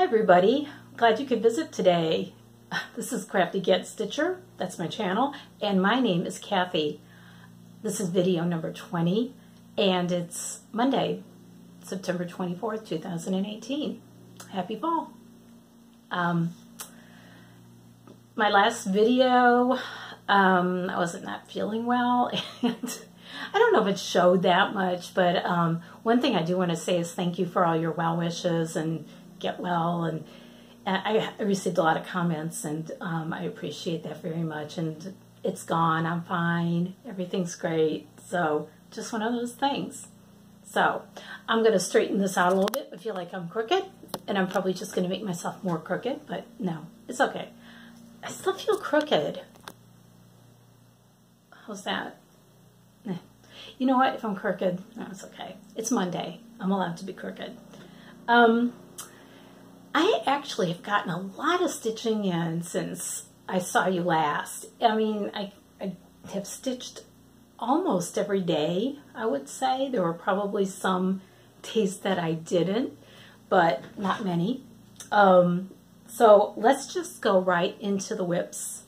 everybody, glad you could visit today. This is Crafty Get Stitcher, that's my channel, and my name is Kathy. This is video number 20, and it's Monday, September 24th, 2018. Happy fall. My last video, I wasn't not feeling well, and I don't know if it showed that much, but one thing I do want to say is thank you for all your well wishes and get well, and I received a lot of comments, and I appreciate that very much, and it's gone, I'm fine, everything's great, so just one of those things. So I'm going to straighten this out a little bit. I feel like I'm crooked, and I'm probably just going to make myself more crooked, but no, it's okay. I still feel crooked. How's that? You know what? If I'm crooked, no, it's okay. It's Monday. I'm allowed to be crooked. I actually have gotten a lot of stitching in since I saw you last. I mean, I have stitched almost every day, I would say. There were probably some days that I didn't, but not many. So let's just go right into the whips.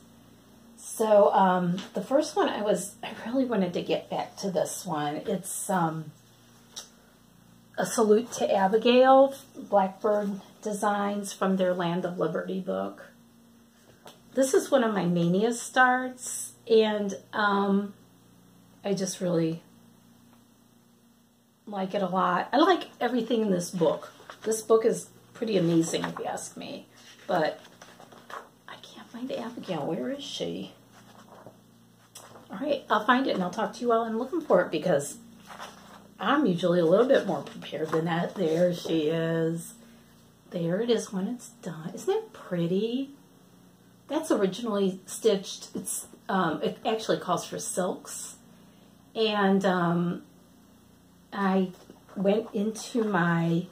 So the first one I really wanted to get back to this one. It's a Salute to Abigail, Blackbird Designs from their Land of Liberty book. This is one of my mania starts, and I just really like it a lot. I like everything in this book. This book is pretty amazing if you ask me, but I can't find Abigail. Where is she? All right, I'll find it and I'll talk to you while I'm looking for it, because I'm usually a little bit more prepared than that. There she is. There it is when it's done. Isn't that pretty? That's originally stitched. It's it actually calls for silks. And I went into my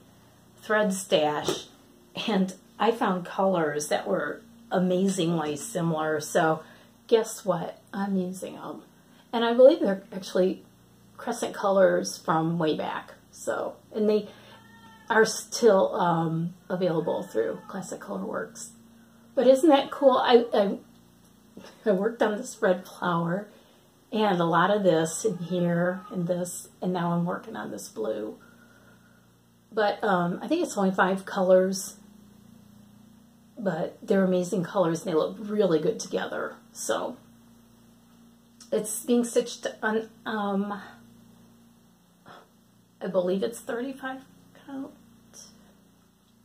thread stash and I found colors that were amazingly similar. So guess what? I'm using them. And I believe they're actually crescent colors from way back. So, and they are still available through Classic Colorworks. But isn't that cool? I worked on this red flower and a lot of this in here and this, and now I'm working on this blue. But I think it's only 5 colors, but they're amazing colors and they look really good together. So it's being stitched on, I believe it's 35 count.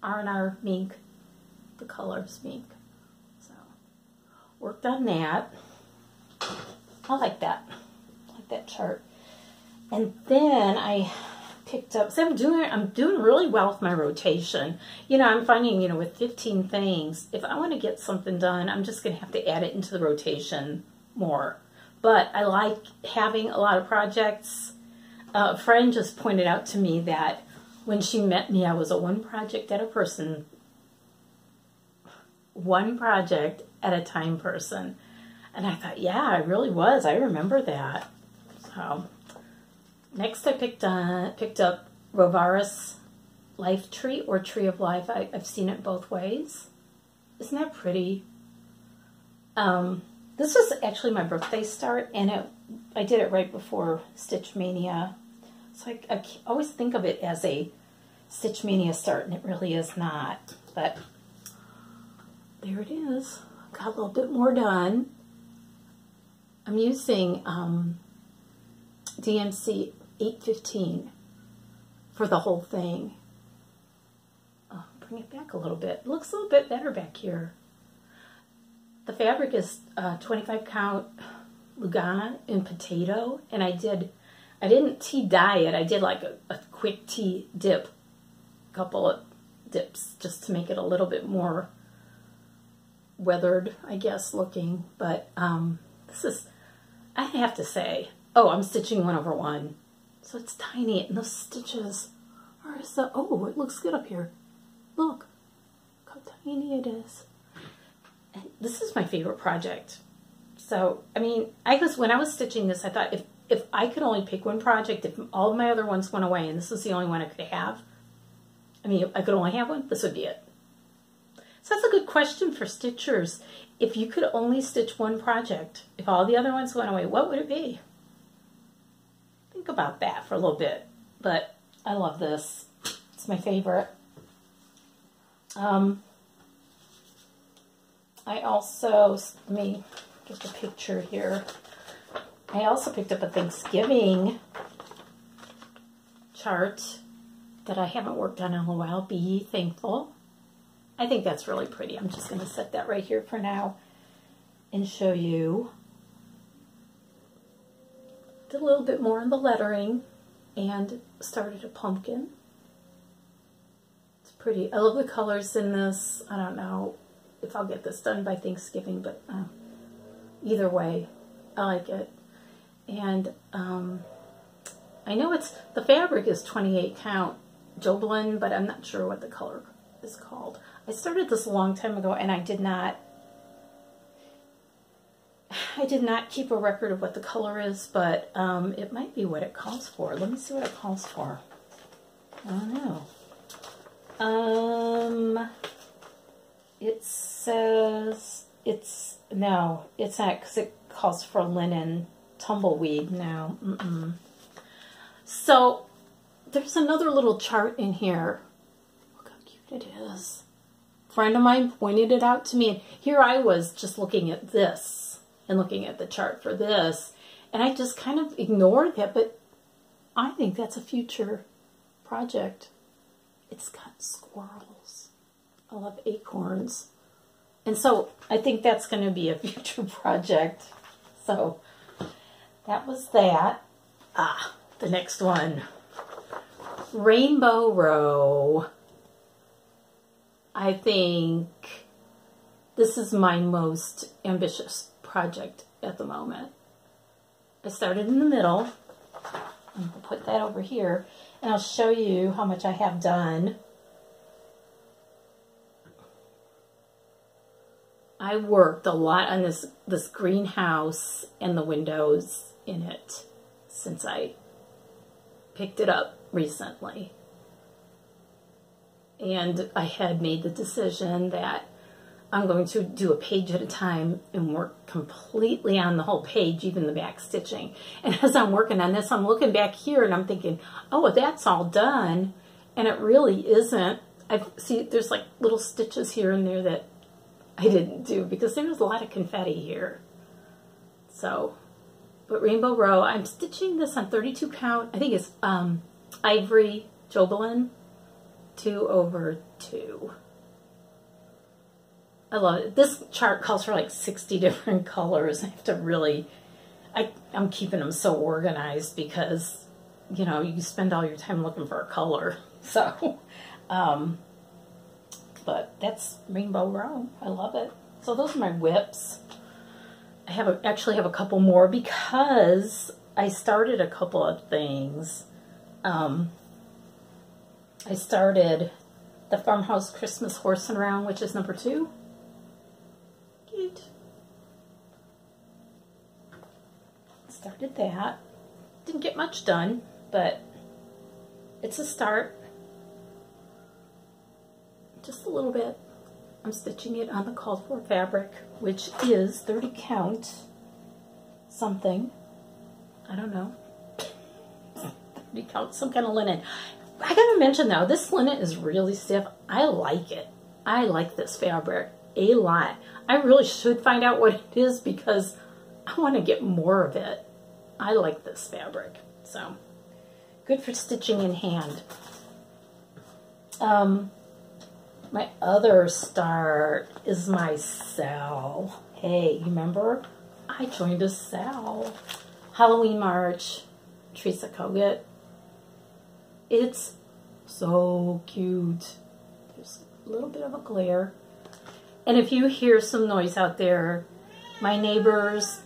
R&R mink, the colors mink. So worked on that. I like that. I like that chart. And then I picked up, so I'm doing really well with my rotation. You know, I'm finding, you know, with 15 things, if I want to get something done, I'm just going to have to add it into the rotation more. But I like having a lot of projects. A friend just pointed out to me that when she met me, I was a one project at a time person. And I thought, yeah, I really was. I remember that. So next I picked up Rovaris Life Tree or Tree of Life. I've seen it both ways. Isn't that pretty? This was actually my birthday start, and I did it right before Stitch Mania. So I always think of it as a Stitch Mania start, and it really is not. But there it is. Got a little bit more done. I'm using DMC 815 for the whole thing. Oh, bring it back a little bit. It looks a little bit better back here. The fabric is 25 count Lugana in potato, and I didn't tea dye it. I did like a quick tea dip, a couple of dips, just to make it a little bit more weathered, I guess, looking. But this is, I have to say, oh, I'm stitching 1/1, so it's tiny, and the stitches are so, oh, it looks good up here. Look how tiny it is. And this is my favorite project. So, I mean, when I was stitching this, I thought if I could only pick one project, if all of my other ones went away and this was the only one I could have, I mean, if I could only have one, this would be it. So that's a good question for stitchers. If you could only stitch one project, if all the other ones went away, what would it be? Think about that for a little bit. But I love this. It's my favorite. I also, let me get the picture here. I also picked up a Thanksgiving chart that I haven't worked on in a while. Be thankful. I think that's really pretty. I'm just going to set that right here for now and show you. Did a little bit more on the lettering and started a pumpkin. It's pretty. I love the colors in this. I don't know if I'll get this done by Thanksgiving, but either way, I like it. And I know the fabric is 28 count Joblin, but I'm not sure what the color is called. I started this a long time ago, and I did not keep a record of what the color is, but it might be what it calls for. Let me see what it calls for. I don't know. It says it's not, because it calls for linen tumbleweed now. So there's another little chart in here. Look how cute it is. A friend of mine pointed it out to me, and here I was just looking at this and looking at the chart for this, and I just kind of ignored it, but I think that's a future project. It's got squirrels. I love acorns. And so I think that's going to be a future project. So that was that. The next one. Rainbow Row. I think this is my most ambitious project at the moment. I started in the middle. I'm going to put that over here, and I'll show you how much I have done. I worked a lot on this greenhouse and the windows in it since I picked it up recently. And I had made the decision that I'm going to do a page at a time and work completely on the whole page, even the back stitching. And as I'm working on this, I'm looking back here and I'm thinking, oh, well, that's all done. And it really isn't. I see there's like little stitches here and there that I didn't do because there was a lot of confetti here. So, but Rainbow Row, I'm stitching this on 32 count. I think it's Ivory Joblin 2/2. I love it. This chart calls for like 60 different colors. I have to really, I'm keeping them so organized because, you know, you spend all your time looking for a color. So, but that's Rainbow Row. I love it. So those are my whips. I actually have a couple more because I started a couple of things. I started the Farmhouse Christmas Horsing Around, which is number 2. Cute. Started that. Didn't get much done, but it's a start. Just a little bit. I'm stitching it on the called for fabric, which is 30 count something. I don't know. 30 count, some kind of linen. I gotta mention though, this linen is really stiff. I like it. I like this fabric a lot. I really should find out what it is because I want to get more of it. I like this fabric. So, good for stitching in hand. My other start is my sale. Hey, you remember? I joined a sale. Halloween March, Teresa Kogut. It's so cute. There's a little bit of a glare. And if you hear some noise out there, my neighbors'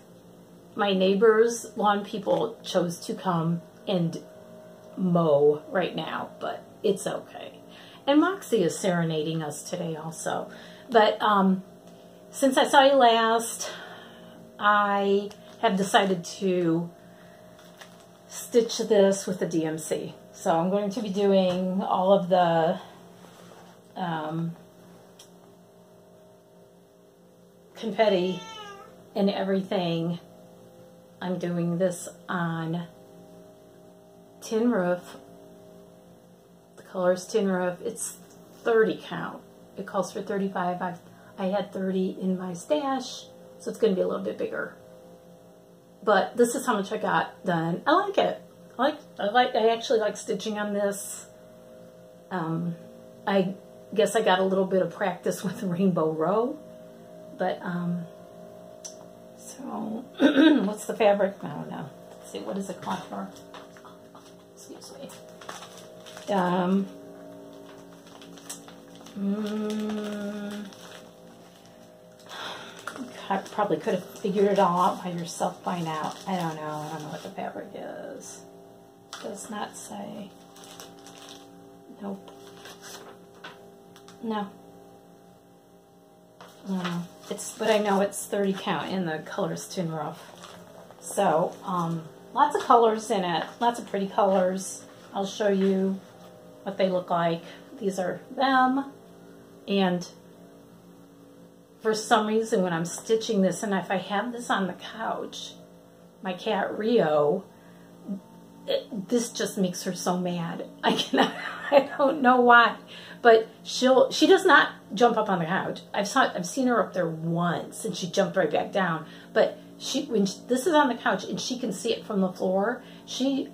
lawn people chose to come and mow right now, but it's okay. And Moxie is serenading us today also. But since I saw you last, I have decided to stitch this with the DMC. So I'm going to be doing all of the confetti and everything. I'm doing this on tin roof. The color is tin roof. It's 30 count. It calls for 35. I had 30 in my stash, so it's going to be a little bit bigger. But this is how much I got done. I like it. I actually like stitching on this. I guess I got a little bit of practice with the rainbow row, but so what's the fabric? I don't know. Let's see, what is it called for? Excuse me. I probably could have figured it all out by yourself by now. I don't know. I don't know what the fabric is. Does not say. Nope. No. No. But I know it's 30 count and the color's tin roof. So, lots of colors in it. Lots of pretty colors. I'll show you what they look like. These are them. And for some reason, when I'm stitching this, and if I have this on the couch, my cat Rio, this just makes her so mad. I don't know why, but she does not jump up on the couch. I've seen her up there once, and she jumped right back down. But this is on the couch, and she can see it from the floor. She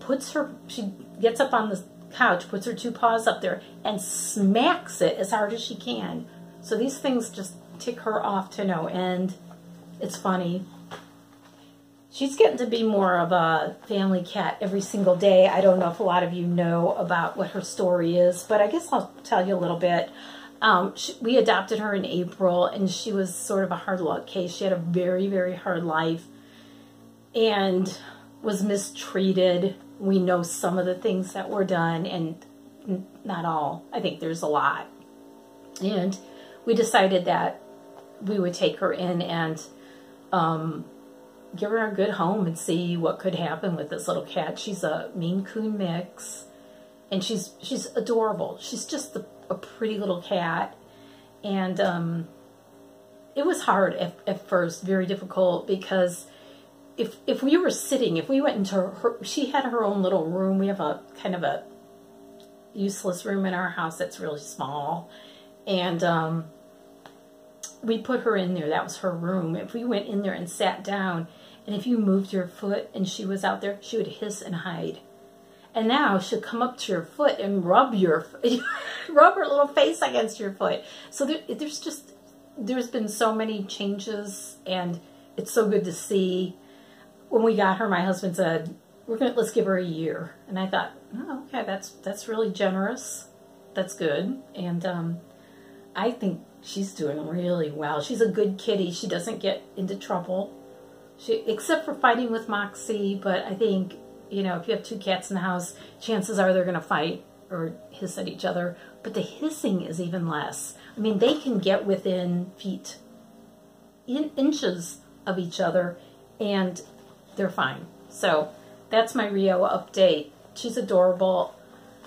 gets up on the couch, puts her two paws up there, and smacks it as hard as she can. So these things just tick her off to no end. It's funny. She's getting to be more of a family cat every single day. I don't know if a lot of you know about what her story is, but I guess I'll tell you a little bit. We adopted her in April, and she was sort of a hard luck case. She had a very, very hard life and was mistreated. We know some of the things that were done, and not all. I think there's a lot. And we decided that we would take her in and give her a good home and see what could happen with this little cat. She's a Maine Coon mix, and she's adorable. She's just a pretty little cat. And it was hard at first, very difficult, because if we were sitting, if we went into her, she had her own little room. We have a kind of a useless room in our house that's really small, and we put her in there. That was her room. If we went in there and sat down, and if you moved your foot and she was out there, she would hiss and hide. And now she'll come up to your foot and rub her little face against your foot. So there's been so many changes, and it's so good to see. When we got her, my husband said, let's give her a year. And I thought, oh, okay, that's really generous. That's good. And I think she's doing really well. She's a good kitty. She doesn't get into trouble, except for fighting with Moxie. But I think, you know, if you have two cats in the house, chances are they're going to fight or hiss at each other. But the hissing is even less. I mean, they can get within feet, inches of each other, and they're fine. So that's my Rio update. She's adorable.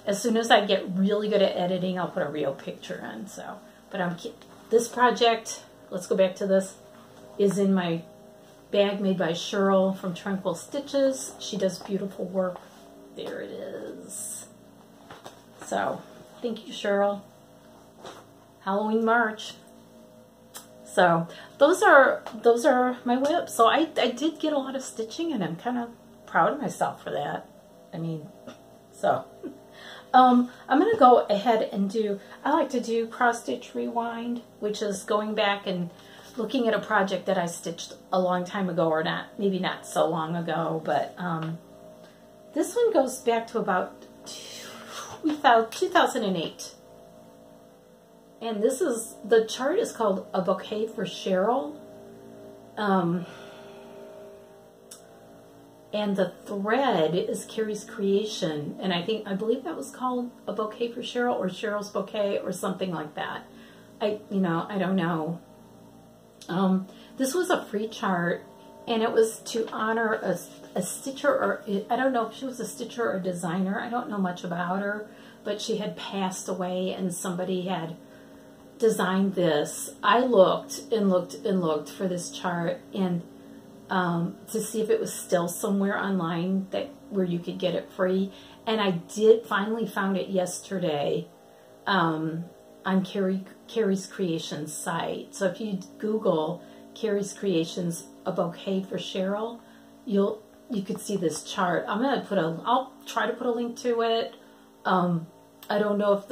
As soon as I get really good at editing, I'll put a Rio picture in. So, but this project, let's go back to this, is in my bag made by Cheryl from Tranquil Stitches. She does beautiful work. There it is. So, thank you, Cheryl. Halloween March. So those are my whips. So I did get a lot of stitching, and I'm kind of proud of myself for that. I mean, so I'm gonna go ahead and I like to do cross stitch rewind, which is going back and looking at a project that I stitched a long time ago, or not, maybe not so long ago, but this one goes back to about 2008. And the chart is called A Bouquet for Cheryl. And the thread is Carrie's Creation. And I believe that was called A Bouquet for Cheryl, or Cheryl's Bouquet, or something like that. I don't know. This was a free chart, and it was to honor a stitcher, or I don't know if she was a stitcher or a designer. I don't know much about her, but she had passed away, and somebody had designed this, I looked and looked and looked for this chart and to see if it was still somewhere online where you could get it free. And I finally found it yesterday on Carrie's Creations site. So if you Google Carrie's Creations, a bouquet for Cheryl, you could see this chart. I'll try to put a link to it. I don't know if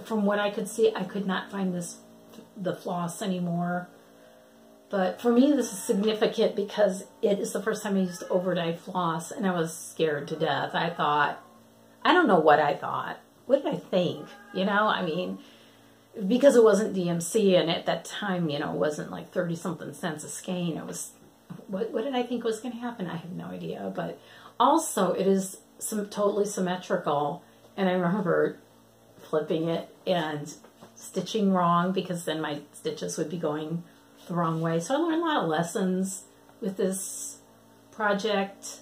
from what I could see, I could not find the floss anymore. But for me, this is significant because it is the first time I used overdyed floss, and I was scared to death. I don't know what I thought. What did I think? You know, I mean, because it wasn't DMC, and at that time, you know, it wasn't like 30-something cents a skein. It was, what did I think was going to happen? I have no idea. But also, it is totally symmetrical, and I remember flipping it and stitching wrong because then my stitches would be going the wrong way. So I learned a lot of lessons with this project.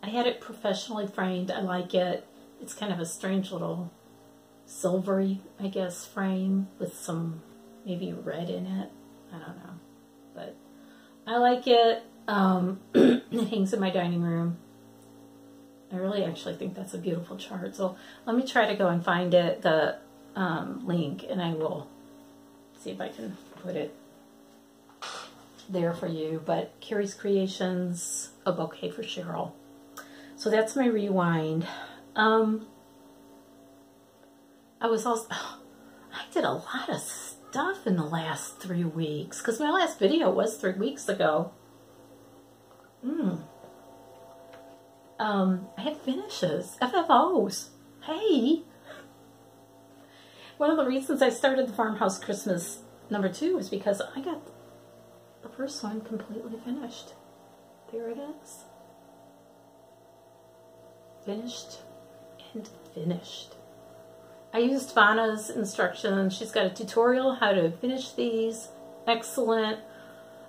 I had it professionally framed. I like it. It's kind of a strange little silvery, I guess, frame with some maybe red in it. I don't know. But I like it. It hangs in my dining room. I really actually think that's a beautiful chart. So let me try to go and find it, the link, and I will see if I can put it there for you. But Carrie's Creations, a bouquet for Cheryl. So that's my rewind. I did a lot of stuff in the last 3 weeks because my last video was 3 weeks ago. I had finishes, FFOs. Hey! One of the reasons I started the Farmhouse Christmas #2 was because I got the first one completely finished. There it is. Finished and finished. I used Vanna's instructions. She's got a tutorial how to finish these. Excellent.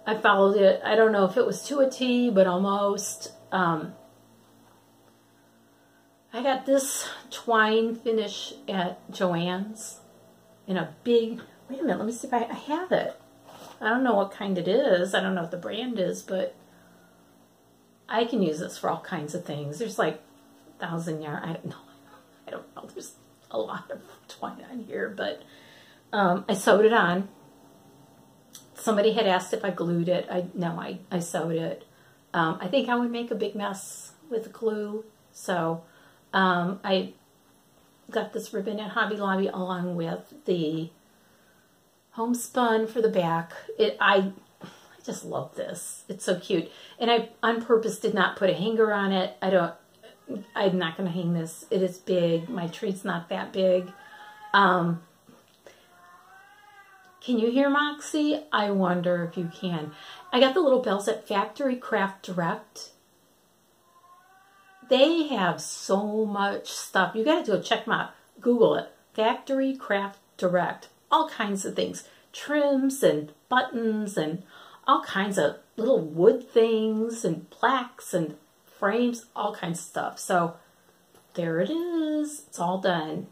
I followed it. I don't know if it was to a T, but almost. I got this twine finish at Joann's in a big, wait a minute, let me see if I have it. I don't know what kind it is. I don't know what the brand is, but I can use this for all kinds of things. There's like 1,000 yards. I don't know. There's a lot of twine on here, but I sewed it on. Somebody had asked if I glued it. I sewed it. I think I would make a big mess with the glue, so I got this ribbon at Hobby Lobby along with the homespun for the back. I just love this. It's so cute. And I, on purpose, did not put a hanger on it. I'm not going to hang this. It is big. My tree's not that big. Can you hear Moxie? I wonder if you can. I got the little bells at Factory Craft Direct. They have so much stuff. You got to go check them out. Google it. Factory Craft Direct. All kinds of things. Trims and buttons and all kinds of little wood things and plaques and frames. All kinds of stuff. So there it is. It's all done.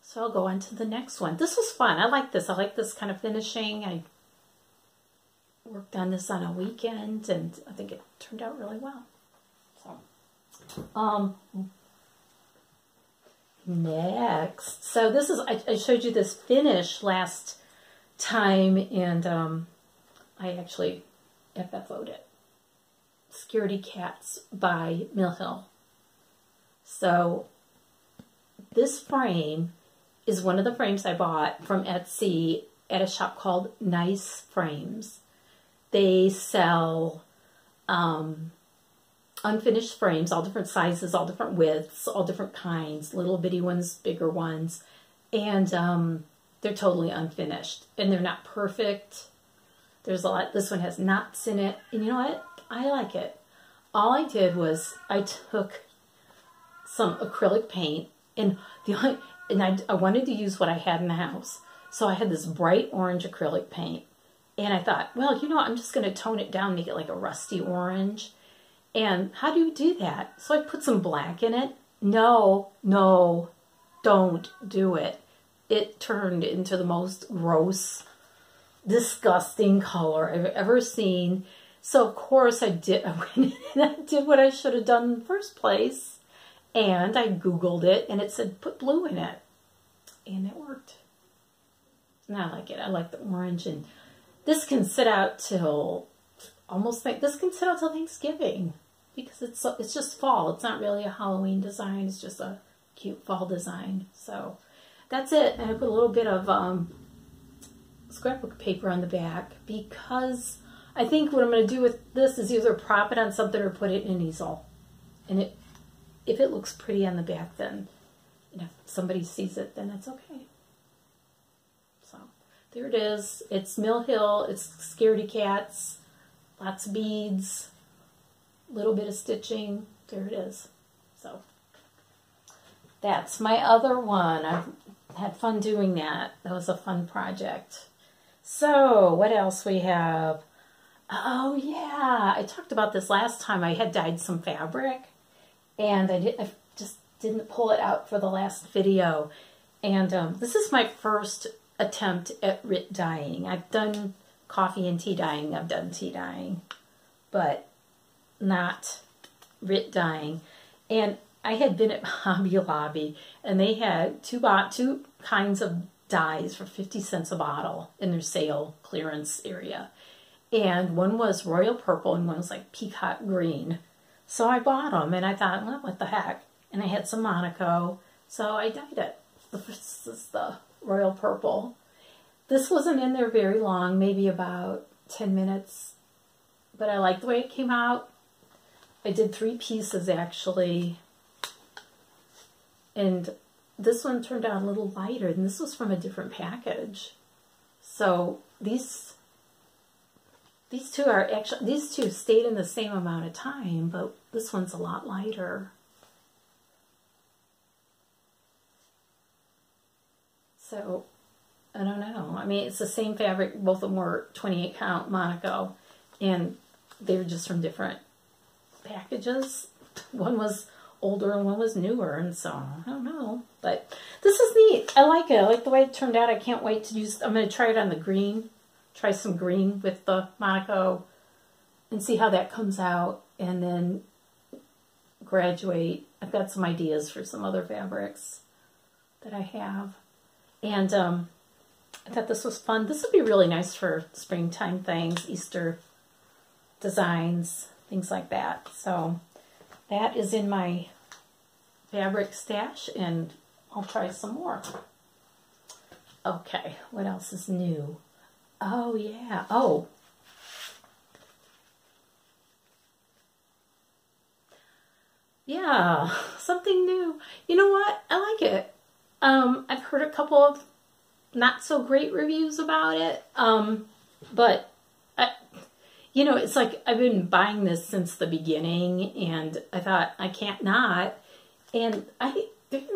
So I'll go on to the next one. This was fun. I like this. I like this kind of finishing. I worked on this on a weekend and I think it turned out really well. So, next. So this is, I showed you this finish last time and I actually FFO'd it. Scaredy Cats by Mill Hill. So this frame is one of the frames I bought from Etsy at a shop called Nice Frames. They sell unfinished frames, all different sizes, all different widths, all different kinds, little bitty ones, bigger ones, and they're totally unfinished. And they're not perfect. There's a lot, this one has knots in it, and you know what? I like it. All I did was I took some acrylic paint, and I wanted to use what I had in the house. So I had this bright orange acrylic paint. And I thought, well, you know what? I'm just going to tone it down, make it like a rusty orange. And how do you do that? So I put some black in it. No, don't do it. it turned into the most gross, disgusting color I've ever seen. So of course I went in and I did what I should have done in the first place. And I Googled it and it said put blue in it. And it worked. And I like it. I like the orange. And this can sit out till this can sit out till Thanksgiving. Because it's just fall. It's not really a Halloween design. It's just a cute fall design. So that's it. And I put a little bit of scrapbook paper on the back because I think what I'm going to do with this is either prop it on something or put it in an easel. And if it looks pretty on the back, then if somebody sees it, then it's okay. So there it is. It's Mill Hill. It's Scaredy Cats. Lots of beads. Little bit of stitching. There it is. So that's my other one. I had fun doing that. That was a fun project. So what else we have? Oh yeah, I talked about this last time. I had dyed some fabric and I just didn't pull it out for the last video. And this is my first attempt at RIT dyeing. I've done coffee and tea dyeing. I've done tea dyeing, but not RIT dyeing. And I had been at Hobby Lobby and they had two kinds of dyes for 50 cents a bottle in their sale clearance area. And one was royal purple and one was like peacock green. So I bought them and I thought, well, what the heck? And I had some Monaco, so I dyed it. This is the royal purple. This wasn't in there very long, maybe about 10 minutes. But I like the way it came out. I did 3 pieces actually. And this one turned out a little lighter, and this was from a different package. So these two stayed in the same amount of time, but this one's a lot lighter. So I don't know. I mean, it's the same fabric. Both of them were 28 count Monaco, and they were just from different packages. One was older and one was newer, and so I don't know. But this is neat. I like it. I like the way it turned out. I can't wait to use. I'm going to try it on the green. Try some green with the Monaco and see how that comes out, and then graduate. I've got some ideas for some other fabrics that I have, and I thought this was fun. This would be really nice for springtime things, Easter designs, things like that. So that is in my fabric stash, and I'll try some more. Okay, what else is new? Oh, yeah. Oh. Yeah, something new. You know what? I like it. I've heard a couple of not so great reviews about it. But, you know, it's like I've been buying this since the beginning, and I thought I can't not. And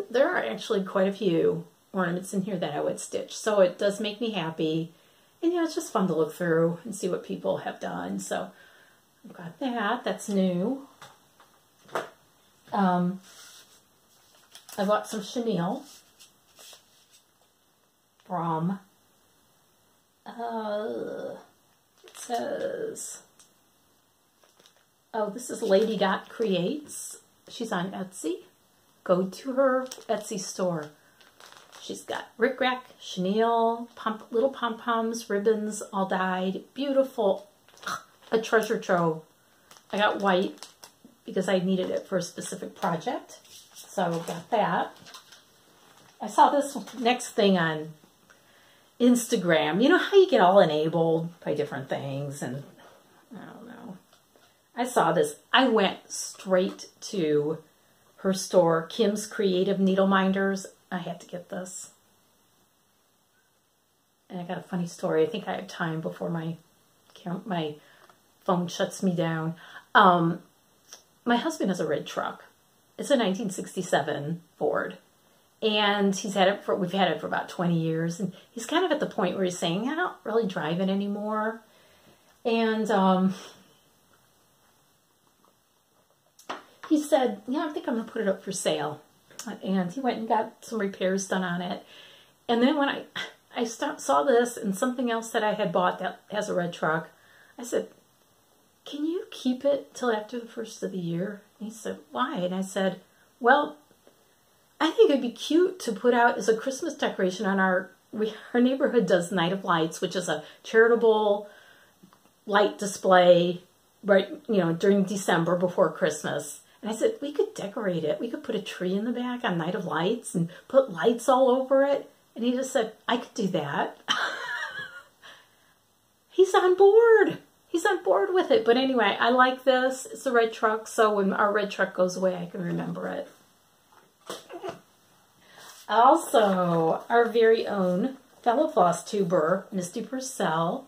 there are actually quite a few ornaments in here that I would stitch. So it does make me happy. And, you know, it's just fun to look through and see what people have done. So I've got that. That's new. I bought some chenille from, it says, oh, this is ladydotcreates. She's on Etsy. Go to her Etsy store. She's got rickrack, chenille, little pom-poms, ribbons, all dyed. Beautiful. A treasure trove. I got white because I needed it for a specific project. So I got that. I saw this next thing on Instagram. You know how you get all enabled by different things, and I don't know. I saw this. I went straight to her store, Kim's Creative Needle Minders. I had to get this. And I got a funny story. I think I have time before my phone shuts me down. My husband has a red truck. It's a 1967 Ford. And we've had it for about 20 years. And he's kind of at the point where he's saying, I don't really drive it anymore. And he said, yeah, I think I'm going to put it up for sale. And he went and got some repairs done on it. And then when I saw this and something else that I had bought that has a red truck, I said, can you keep it till after the first of the year? And he said, why? And I said, well, I think it'd be cute to put out as a Christmas decoration on our neighborhood does Night of Lights, which is a charitable light display, right, you know, during December before Christmas. And I said, we could decorate it. We could put a tree in the back on Night of Lights and put lights all over it. And he just said, I could do that. He's on board. He's on board with it. But anyway, I like this. It's a red truck, so when our red truck goes away, I can remember it. Also, our very own fellow Flosstuber, Misty Purcell,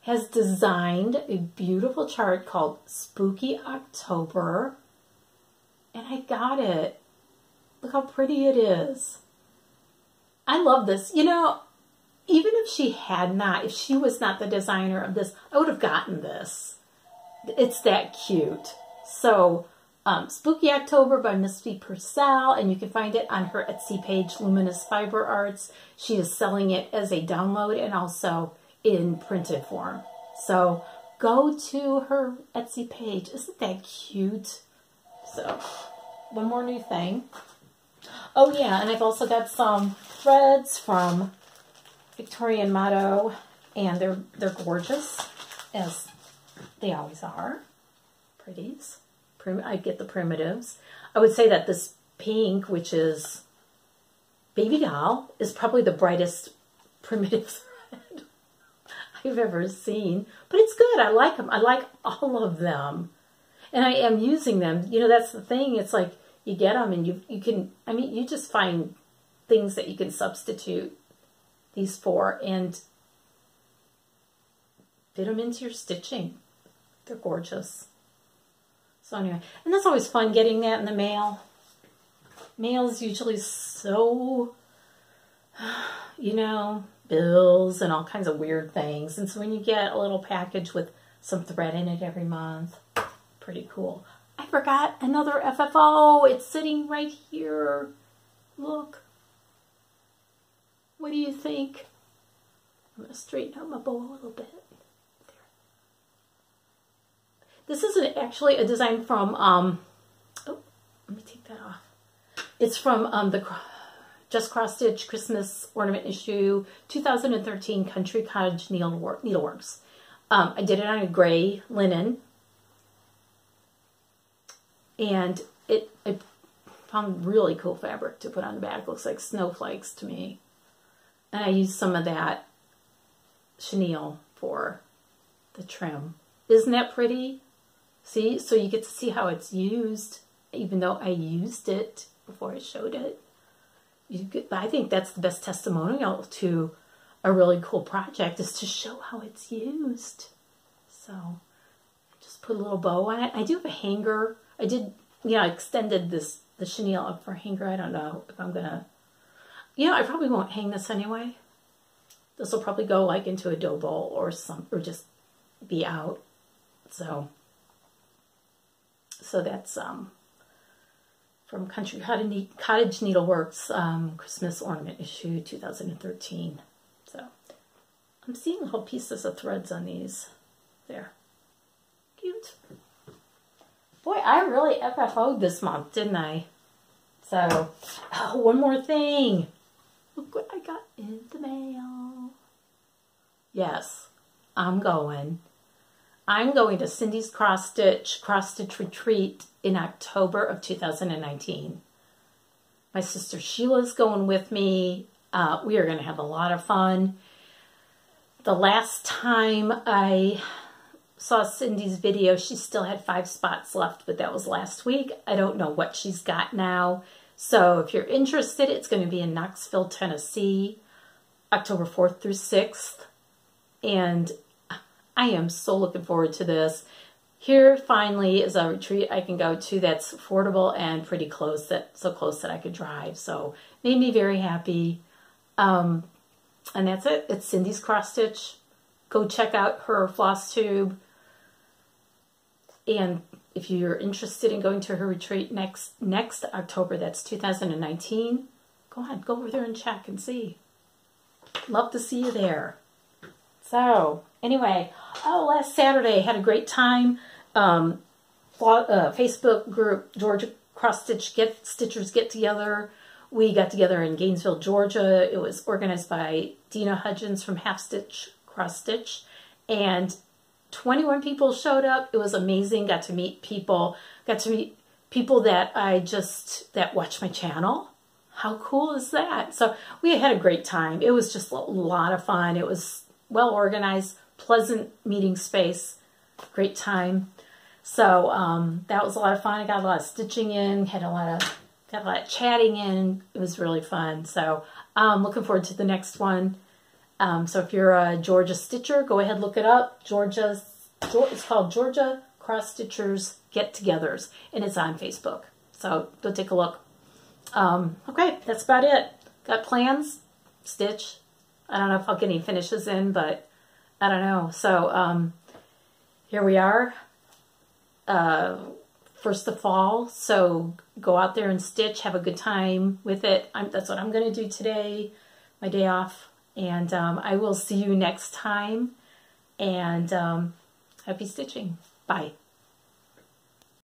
has designed a beautiful chart called Spooky October. And I got it. Look how pretty it is. I love this. You know, even if she was not the designer of this, I would have gotten this. It's that cute. So, Spooky October by Misty Purcell, and you can find it on her Etsy page, Luminous Fiber Arts. She is selling it as a download and also in printed form. So go to her Etsy page. Isn't that cute? So, one more new thing. Oh yeah, and I've also got some threads from Victorian Motto, and they're gorgeous, as they always are. Pretties. I get the primitives. I would say that this pink, which is Baby Doll, is probably the brightest primitive thread I've ever seen. But it's good. I like them. I like all of them. And I am using them. You know, that's the thing. It's like you get them and you can, I mean, you just find things that you can substitute these for and fit them into your stitching. They're gorgeous. So anyway, and that's always fun getting that in the mail. Mail is usually so, you know, bills and all kinds of weird things. And so when you get a little package with some thread in it every month, pretty cool. I forgot another FFO. It's sitting right here. Look. What do you think? I'm going to straighten out my bow a little bit. This is actually a design from, oh, let me take that off. It's from the Just Cross Stitch Christmas Ornament Issue 2013 Country Cottage Needleworks. I did it on a gray linen. And I found really cool fabric to put on the back. Looks like snowflakes to me. And I used some of that chenille for the trim. Isn't that pretty? See, so you get to see how it's used, even though I used it before I showed it. I think that's the best testimonial to a really cool project, is to show how it's used. So, I just put a little bow on it. I do have a hanger. I did, you know, I extended the chenille up for a hanger. I don't know if I'm going to, you know, I probably won't hang this anyway. This will probably go like into a dough bowl or just be out. So that's from Country Cottage Needleworks, Christmas Ornament Issue 2013. So I'm seeing little pieces of threads on these. There. Cute. Boy, I really FFO'd this month, didn't I? So, oh, one more thing. Look what I got in the mail. Yes, I'm going to Cindy's Cross Stitch Retreat in October of 2019. My sister Sheila's going with me. We are going to have a lot of fun. The last time I saw Cindy's video, she still had 5 spots left, but that was last week. I don't know what she's got now. So if you're interested, it's going to be in Knoxville, Tennessee, October 4th through 6th. And I am so looking forward to this. Here finally is a retreat I can go to that's affordable and pretty close, so close that I could drive. So made me very happy. And that's it. It's Cindy's Cross Stitch. Go check out her Flosstube. And if you're interested in going to her retreat next October, that's 2019, go on, go over there and check and see. Love to see you there. So, anyway, last Saturday, had a great time. Facebook group, Georgia Cross Stitch Stitchers Get Together. We got together in Gainesville, Georgia. It was organized by Dina Hudgens from Half Stitch Cross Stitch. And 21 people showed up. It was amazing. Got to meet people. Got to meet people that that watch my channel. How cool is that? So we had a great time. It was just a lot of fun. It was well organized, pleasant meeting space, great time. So that was a lot of fun. I got a lot of stitching in, got a lot of chatting in. It was really fun. So looking forward to the next one. So if you're a Georgia Stitcher, go ahead, look it up. It's called Georgia Cross Stitchers Get-Togethers, and it's on Facebook. So go take a look. Okay, that's about it. Got plans? Stitch. I don't know if I'll get any finishes in, but I don't know. So here we are. First of fall, so go out there and stitch. Have a good time with it. That's what I'm going to do today, my day off. And I will see you next time. And happy stitching. Bye.